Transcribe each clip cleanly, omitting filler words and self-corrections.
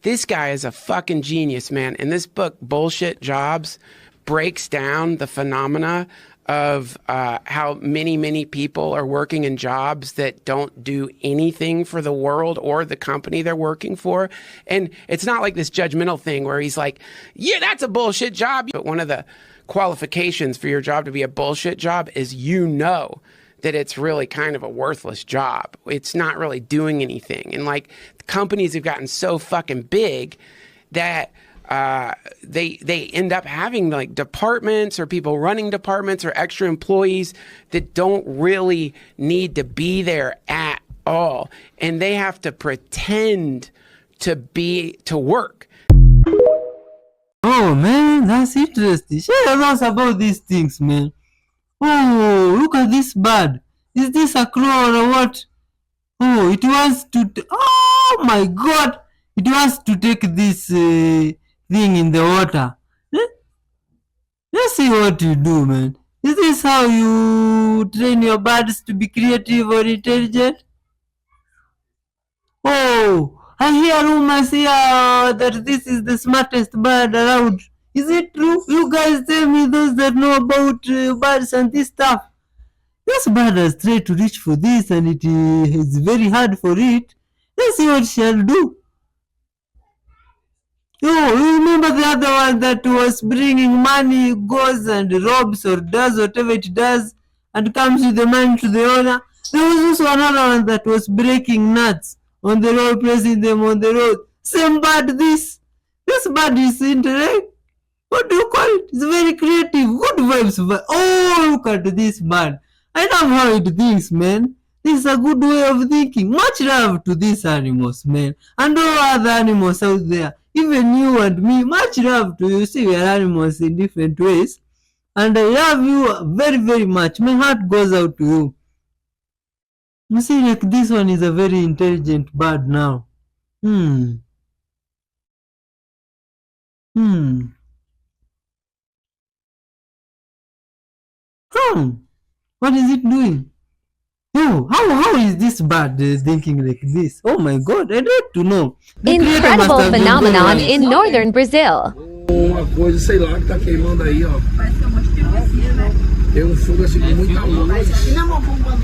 This guy is a fucking genius, man. And this book, Bullshit Jobs, breaks down the phenomena of how many people are working in jobs that don't do anything for the world or the company they're working for. And it's not like this judgmental thing where he's like, yeah, that's a bullshit job. But one of the qualifications for your job to be a bullshit job is that it's really kind of a worthless job. It's not really doing anything. And like companies have gotten so fucking big that they end up having like departments or people running departments or extra employees that don't really need to be there at all. And they have to pretend to work. Oh man, that's interesting. Share us about these things, man. Oh, look at this bird. Is this a crow or what? Oh, it wants to... oh my god! It wants to take this thing in the water. Let's see what you do, man. Is this how you train your birds to be creative or intelligent? Oh, I hear rumors here that this is the smartest bird around. Is it true? You guys tell me, those that know about birds and this stuff. This bird has tried to reach for this and it is very hard for it. Let's see what she'll do. Oh, you remember the other one that was bringing money, goes and robs or does whatever it does and comes with the money to the owner? There was also another one that was breaking nuts on the road, placing them on the road. Same bird this. This bird is intellect. What do you call it? It's very creative. Good vibes. Oh, look at this bird. I love how it thinks, man. This is a good way of thinking. Much love to these animals, man. And all other animals out there. Even you and me, much love to you. See, we are animals in different ways. And I love you very, very much. My heart goes out to you. You see, like this one is a very intelligent bird now. What is it doing? Oh, how is this bird thinking like this? Oh my god, I'd like to know. Incredible phenomenon in northern Brazil. Uma coisa, sei lá, que tá queimando aí, ó. Parece que é um monte de queimacia, né? Tem fogo assim de muita luz. Não, uma bomba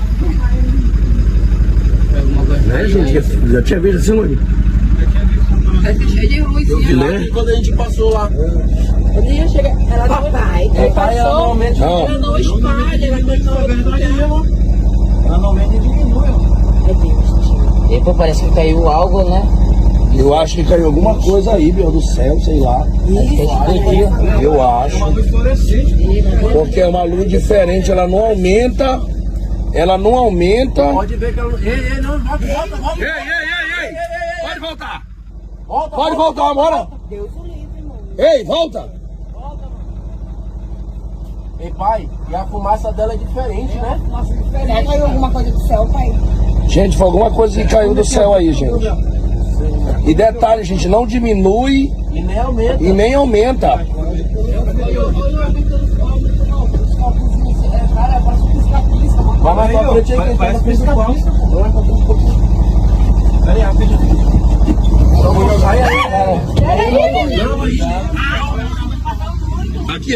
Né, gente? Já tinha visto assim, Loni? Parece que é cheio de luz, sim. Né? Quando a gente passou lá. Quando a gente chega, ela não vai. Ela normalmente Ela não espalha, ela continua. Normalmente diminui. E pô, parece que caiu algo, né? Eu acho que caiu alguma coisa aí, meu, do céu, sei lá. Eu acho. Porque é uma luz diferente, ela não aumenta. Ela não aumenta. Pode ver que ela. Ei, não, volta. Ei. Pode voltar. Pode voltar, bora. Deus o livre, mano. Ei, volta. Ei, pai, e a fumaça dela é diferente, né? Será que caiu alguma coisa do céu, pai? Gente, foi alguma coisa que caiu do céu aí, gente. E detalhe, gente, não diminui E nem aumenta. e nem aumenta. Cara, parece um pisca-pisca. Vai mais pra frente aí, que tá na pisca-pisca. Vai pra frente um pouquinho. Pera aí, rapidinho. Sai aí.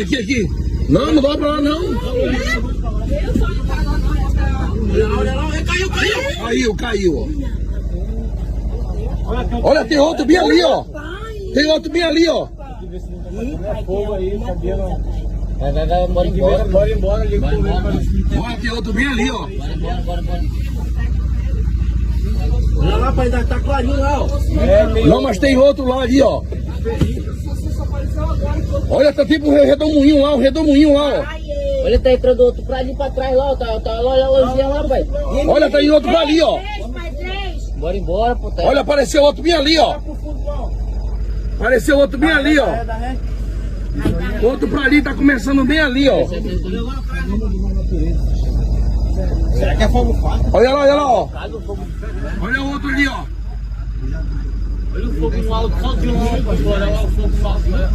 Aqui. Não dá pra lá, não. Caiu, ó. Olha, tem outro bem ali, ó. Vai, bora embora. Bora embora ali. Olha, tem outro bem ali, ó. Bora. Olha lá, pai, tá clarinho lá, ó. Não, mas tem outro lá ali, ó. Olha, tá tipo um redemoinho lá, ó. Olha, tá entrando outro pra ali pra trás lá, tá olha a luzinha lá, pai. Olha, tá indo outro pra ali, ó. Bora embora, pô. Olha, apareceu outro bem ali, ó. Outro pra ali, tá começando bem ali, ó. Será que é fogo fácil? Olha lá, ó. Olha o outro ali, ó. Olha o fogo no alto, só de longe, olha lá o fogo fácil, né?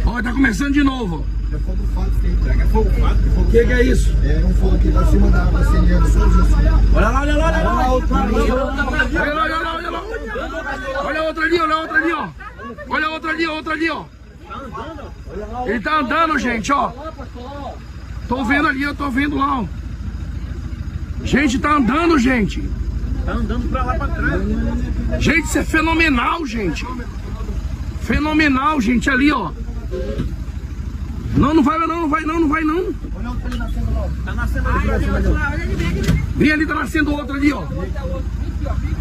Olha, tá começando de novo. É fogo fácil, será que é fogo fácil? O que é isso? É um fogo aqui pra cima da água, acendendo só assim. Olha lá. Olha lá. Olha outro ali, ó. outra ali, ó. Ele tá andando, gente, ó. Tô vendo ali, eu tô vendo lá, ó. Gente, tá andando, gente. Tá andando pra lá pra trás. Gente, isso é fenomenal, gente. Fenomenal, gente, ali, ó. Não, não vai não, não vai não, não vai não. Olha o que ele nascendo lá. Tá nascendo ali. Vem ali, tá nascendo outro ali, ó.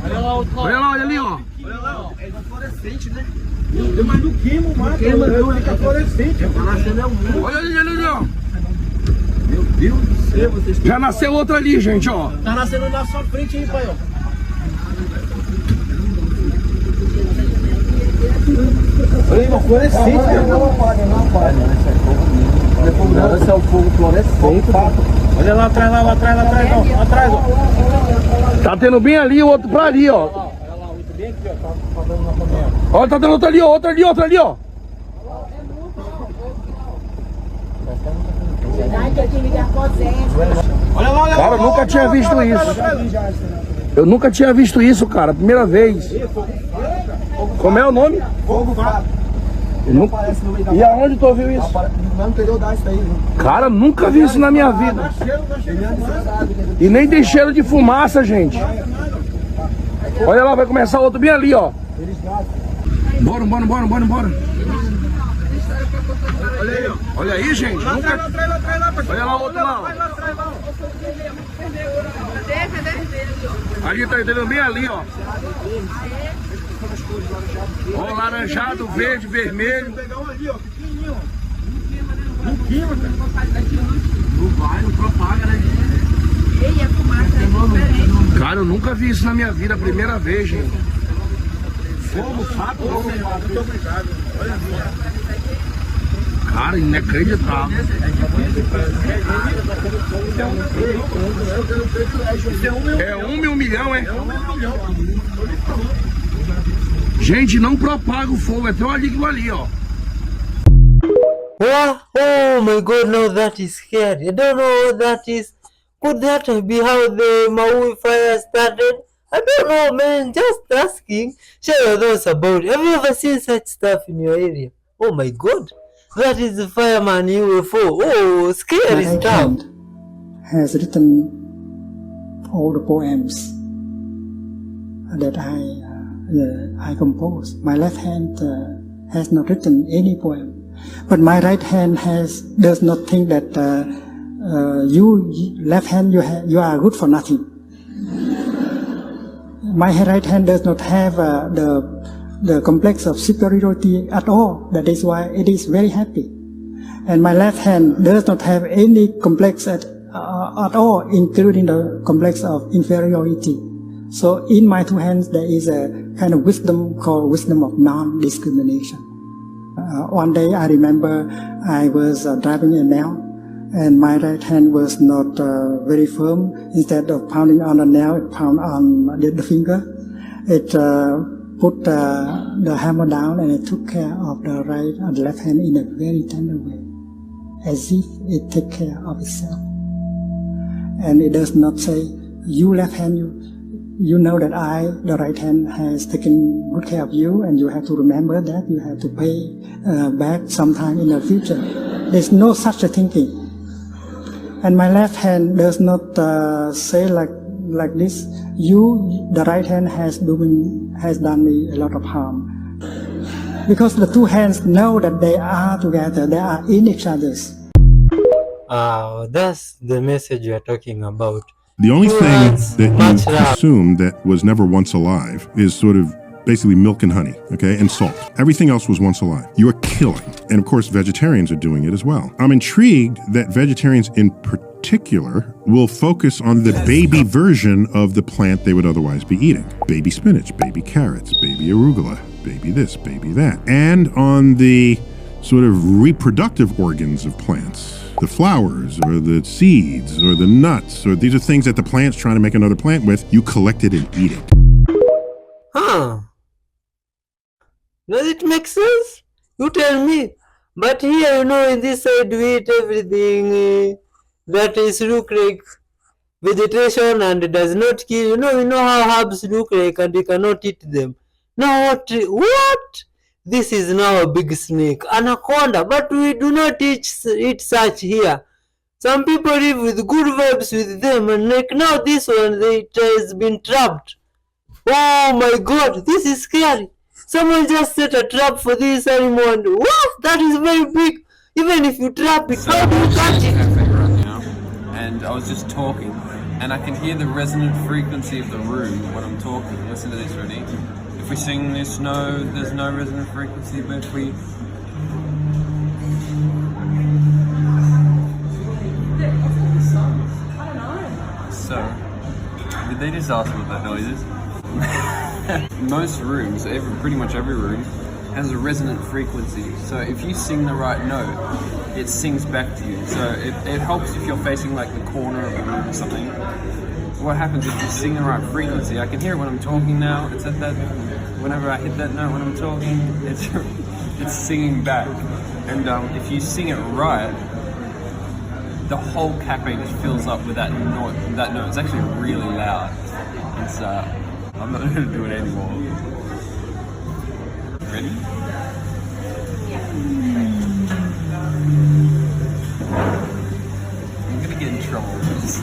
Olha lá, Olha lá, olha ali, ó. olha lá, é fluorescente, né? Mas não queima o mato, não, fica fluorescente. Tá nascendo é um. Olha ali, ó. Meu Deus do céu, vocês. Já nasceu outro ali, gente, ó. Tá nascendo na sua frente aí, pai, ó. Olha aí, uma fluorescente. Não apaga. Esse é o fogo fluorescente. Olha lá atrás, lá atrás, ó. Tá tendo bem ali, o outro pra ali, ó. Olha lá, outro bem aqui, ó. Tá dando na panela. Olha, tá tendo outro ali, ó. Outro ali, ó. Olha lá, Cara, eu nunca tinha visto isso. Eu nunca tinha visto isso, cara. Primeira vez. Como é o nome? Fogo fraco. E aonde tu ouviu isso? Não entendeu dar isso aí. Cara, nunca vi isso na minha vida. E nem tem cheiro de fumaça, gente. Olha lá, vai começar outro bem ali, ó. Bora. Olha aí, ó. Olha aí, gente. Nunca... Olha lá o outro lá, ó. Ali tá entendendo bem ali, ó. Ó, laranjado, verde, vermelho. Pegar um ali, ó, pequenininho, ó. Não queima, cara. Não vai, não propaga, né? E a fumaça é diferente. Cara, eu nunca vi isso na minha vida, a primeira vez, gente. Fogo fraco, muito obrigado. Olha Cara, inacreditável. É 1 milhão, é? Gente, não propaga o fogo, é tão ali que ali, ó. Oh my god, now that is scary. I don't know what that is. Could that be how the Maui fire started? I don't know, man. Just asking. Share your thoughts about it. Have you ever seen such stuff in your area? Oh my god. That is the fireman UFO. Oh, scary My stuff. hand has written all the poems that I composed. My left hand has not written any poem, but my right hand does not think that you left hand you are good for nothing. My right hand does not have the complex of superiority at all. That is why it is very happy. And my left hand does not have any complex at all, including the complex of inferiority. So in my two hands there is a kind of wisdom called wisdom of non-discrimination. One day I remember I was driving a nail, and my right hand was not very firm. Instead of pounding on the nail, it pounded on the finger. It put the hammer down, and it took care of the right and the left hand in a very tender way, as if it takes care of itself. And it does not say, you left hand, you know that I, the right hand, has taken good care of you, and you have to remember that, you have to pay back sometime in the future. There's no such a thinking. And my left hand does not say like this, you, the right hand, has done me a lot of harm. Because the two hands know that they are together, they are in each other's. That's the message you are talking about. The only thing That's that much you love. consume that was never once alive is sort of basically milk and honey, okay, and salt. Everything else was once alive. You are killing. And of course, vegetarians are doing it as well. I'm intrigued that vegetarians in particular will focus on the baby version of the plant they would otherwise be eating. Baby spinach, baby carrots, baby arugula, baby this, baby that. And on the sort of reproductive organs of plants. The flowers or the seeds or the nuts, or these are things that the plant's trying to make another plant with. You collect it and eat it. Huh? Does it make sense? You tell me. But here, in this side we eat everything that is look like vegetation and does not kill. We know how herbs look like and we cannot eat them. Now what? this is now a big snake, anaconda, but we do not eat such here. Some people live with good vibes with them, and like now this one, it has been trapped. Oh my god, this is scary. Someone just set a trap for this animal, and what? That is very big. Even if you trap it, how do you catch it? Right now, and I was just talking, and I can hear the resonant frequency of the room when I'm talking. Listen to this, ready? If we sing this note, there's no resonant frequency, but if we... So, did they just ask what that noise is? Most rooms, pretty much every room, has a resonant frequency. So if you sing the right note, it sings back to you. So it helps if you're facing like the corner of the room or something. What happens if you sing the right frequency? I can hear it when I'm talking now. It's at that, whenever I hit that note when I'm talking, it's singing back. And if you sing it right, the whole cafe just fills up with that note. It's actually really loud. It's I'm not going to do it anymore. Ready? I'm going to get in trouble with this.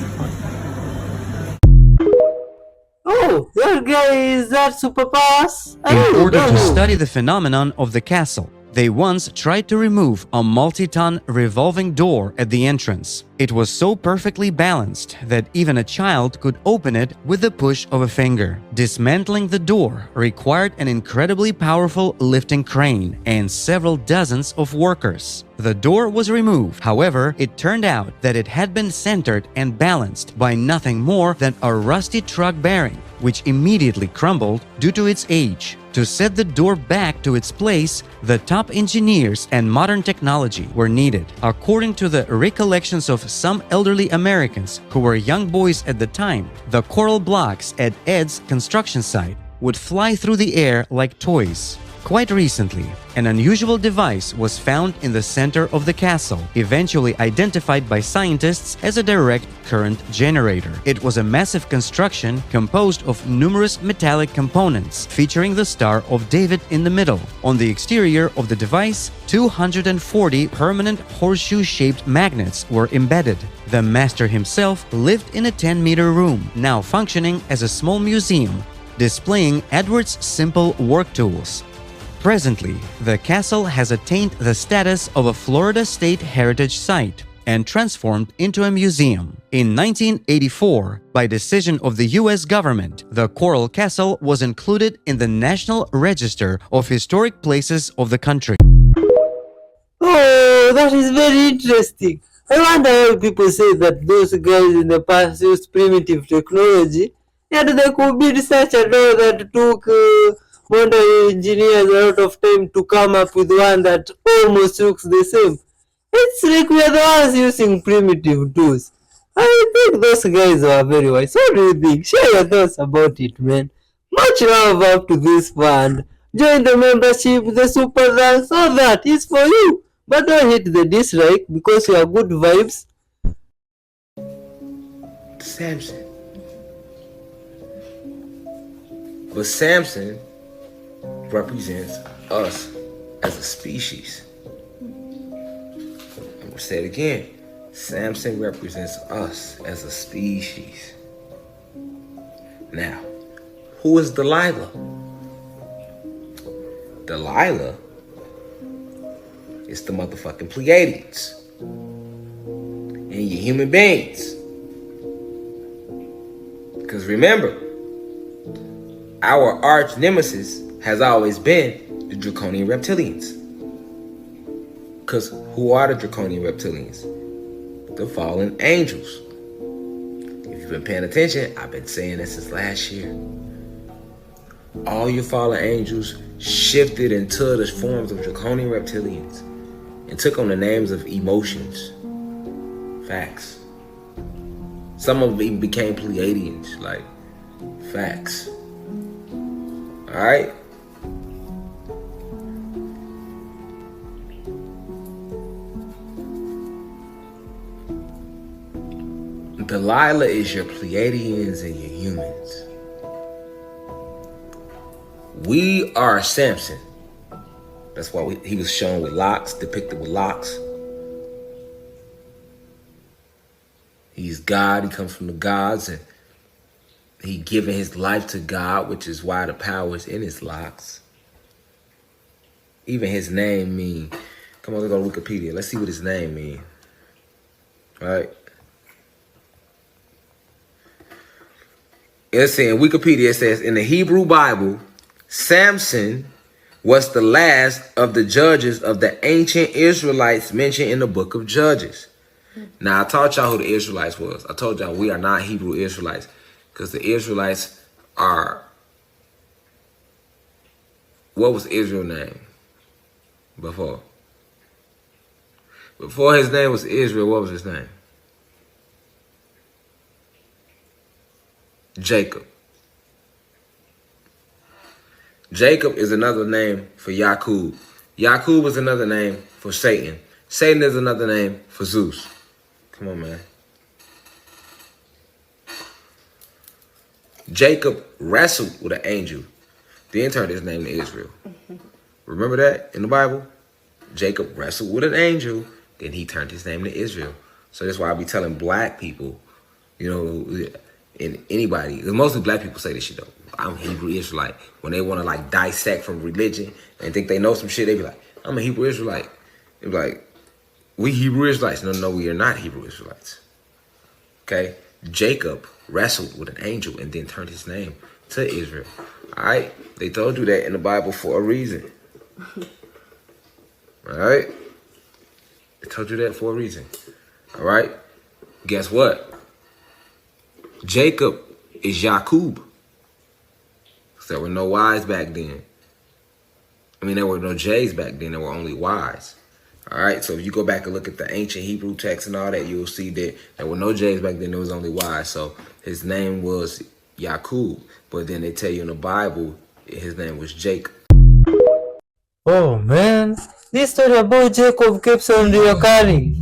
Oh, that guy is that superpowers? In order to study the phenomenon of the castle, they once tried to remove a multi-ton revolving door at the entrance. It was so perfectly balanced that even a child could open it with the push of a finger. Dismantling the door required an incredibly powerful lifting crane and several dozens of workers. The door was removed. However, it turned out that it had been centered and balanced by nothing more than a rusty truck bearing, which immediately crumbled due to its age. To set the door back to its place, the top engineers and modern technology were needed. According to the recollections of some elderly Americans who were young boys at the time, the coral blocks at Ed's construction site would fly through the air like toys. Quite recently, an unusual device was found in the center of the castle, eventually identified by scientists as a direct current generator. It was a massive construction composed of numerous metallic components, featuring the Star of David in the middle. On the exterior of the device, 240 permanent horseshoe-shaped magnets were embedded. The master himself lived in a 10-meter room, now functioning as a small museum, displaying Edward's simple work tools. Presently, the castle has attained the status of a Florida State Heritage Site and transformed into a museum. In 1984, by decision of the US government, the Coral Castle was included in the National Register of Historic Places of the country. Oh, that is very interesting. I wonder how people say that those guys in the past used primitive technology, yet they could build such a door that took modern engineers a lot of time to come up with one that almost looks the same. It's like we are the ones using primitive tools. I think those guys are very wise. What do you think? Share your thoughts about it, man. Much love up to this fund. Join the membership, the super thanks, all that is for you. But don't hit the dislike because you are good vibes. Samson. But Samson represents us as a species. I'm gonna say it again. Samson represents us as a species. Now, who is Delilah? Delilah is the motherfucking Pleiadians and your human beings. Because remember, our arch nemesis has always been the Draconian Reptilians. Because who are the Draconian Reptilians? The fallen angels. If you've been paying attention, I've been saying this since last year. All your fallen angels shifted into the forms of Draconian Reptilians and took on the names of emotions. Facts. Some of them even became Pleiadians, like, facts. Alright? Delilah is your Pleiadians and your humans. We are Samson. That's why he was shown with locks, depicted with locks. He's God. He comes from the gods, and he given his life to God, which is why the power is in his locks. Even his name mean. Come on, let's go to Wikipedia. Let's see what his name mean. All right. It's saying Wikipedia, it says in the Hebrew Bible, Samson was the last of the judges of the ancient Israelites mentioned in the book of Judges. Now, I taught y'all who the Israelites was. I told y'all we are not Hebrew Israelites because the Israelites are... What was Israel's name before? Before his name was Israel, what was his name? Jacob. Jacob is another name for Yakub. Yakub is another name for Satan. Satan is another name for Zeus. Come on, man. Jacob wrestled with an angel, then turned his name to Israel. Remember that in the Bible? Jacob wrestled with an angel, then he turned his name to Israel. So that's why I be telling black people, you know, and anybody, because mostly black people say this shit though. I'm Hebrew Israelite. When they want to like dissect from religion and think they know some shit, they be like, I'm a Hebrew Israelite. They be like, we Hebrew Israelites. No, we are not Hebrew Israelites. Okay? Jacob wrestled with an angel and then turned his name to Israel. All right? They told you that in the Bible for a reason. All right? They told you that for a reason. All right? Guess what? Jacob is Yakub. There were no Y's back then. I mean, there were no J's back then. There were only Y's. All right? So if you go back and look at the ancient Hebrew text and all that, you'll see that there were no J's back then. There was only Y's. So his name was Yakub. But then they tell you in the Bible, his name was Jacob. Oh man, this story about Jacob keeps on reoccurring.